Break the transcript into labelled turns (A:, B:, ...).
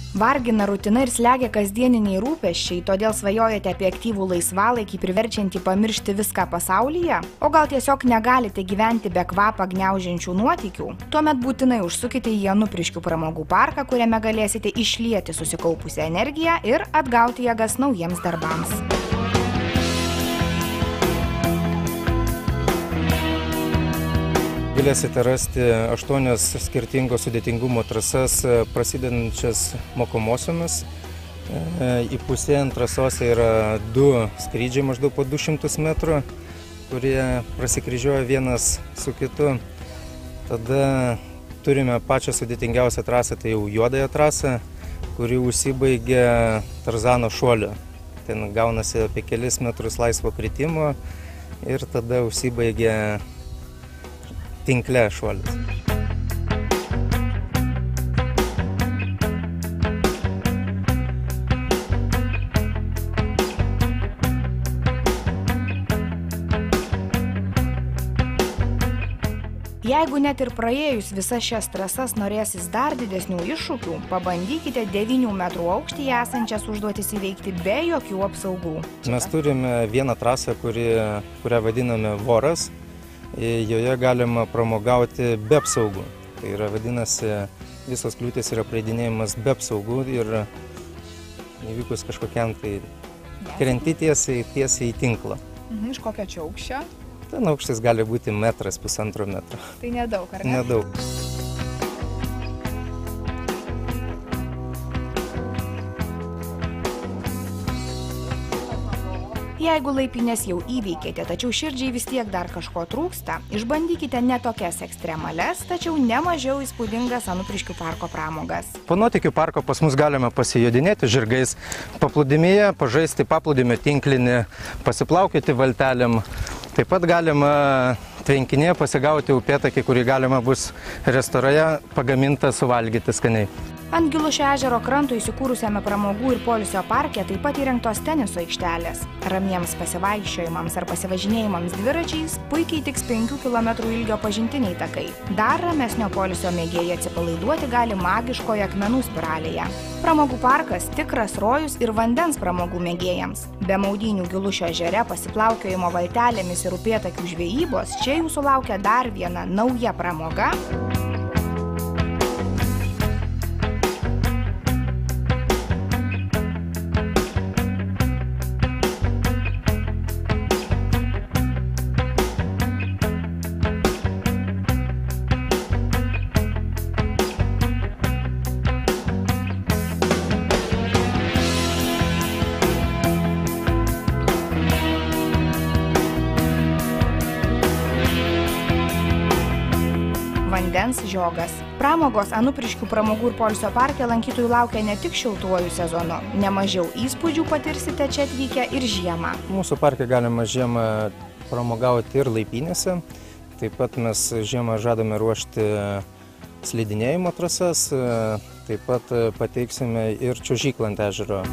A: Vargina rutina ir slegia kasdieniniai rūpesčiai, todėl svajojate apie aktyvų laisvalaikį priverčiantį pamiršti viską pasaulyje? O gal tiesiog negalite gyventi be kvapą gniaužiančių nuotykių? Tuomet būtinai užsukite į Janupriškių pramogų parką, kuriame galėsite išlieti susikaupusią energiją ir atgauti jėgas naujiems darbams.
B: Galėsite rasti 8 skirtingo sudėtingumo trasas, prasidedančias mokomosiomis. Įpusėjant trasose yra 2 skrydžiai maždaug po 200 metrų, kurie prasikryžiuoja vienas su kitu. Tada turime pačią sudėtingiausią trasą, tai jau juodąją trasą, kuri užsibaigia Tarzano šuoliu. Ten gaunasi apie kelis metrus laisvo kritimo ir tada užsibaigia tinkle šuolis.
A: Jeigu net ir praėjus visas šias trasas norėsis dar didesnių iššūkių, pabandykite 9 metrų aukštyje esančias užduotis įveikti be jokių apsaugų.
B: Mes turime vieną trasą, kurią vadiname Voras. Joje galima pramogauti be apsaugų. Tai yra, vadinasi, visos kliūtės yra praeidinėjimas be apsaugų ir įvykus kažkokiam tai krenti tiesiai į tinklą.
A: Iš kokio čia aukščio?
B: Ten aukštis gali būti 1–1,5 metro.
A: Tai nedaug, ar ne?
B: Nedaug.
A: Jeigu laipines jau įveikėte, tačiau širdžiai vis tiek dar kažko trūksta, išbandykite ne tokias ekstremales, tačiau ne mažiau įspūdingas Janupriškių parko pramogas.
B: Po Nuotykių parko pas mus galima pasijodinėti žirgais paplūdimyje, pažaisti paplūdimio tinklinį, pasiplaukioti valtelėm. Taip pat galima tvenkinėje pasigauti upėtakį, kurį galima bus restorane pagamintą suvalgyti skaniai.
A: Ant Gilušio ežero kranto įsikūrusiame pramogų ir poilsio parke taip pat įrengtos teniso aikštelės. Ramiems pasivaikščiojimams ar pasivažinėjimams dviračiais puikiai tiks 5 km ilgio pažintiniai takai. Dar ramesnio poilsio mėgėjai atsipalaiduoti gali magiškoje akmenų spiralėje. Pramogų parkas tikras rojus ir vandens pramogų mėgėjams. Be maudynių Gilušio ežere, pasiplaukiojimo valtelėmis ir upėtakių žvejybos, čia jūsų laukia dar viena nauja pramoga. Vandens žiogas. Pramogos Janupriškių pramogų ir poilsio parke lankytojų laukia ne tik šiltuoju sezonu. Nemažiau įspūdžių patirsite čia atvykę ir žiemą.
B: Mūsų parke galima žiemą pramogauti ir laipynėse. Taip pat mes žiemą žadame ruošti slidinėjimo trasas. Taip pat pateiksime ir čiuožyklą ant ežero.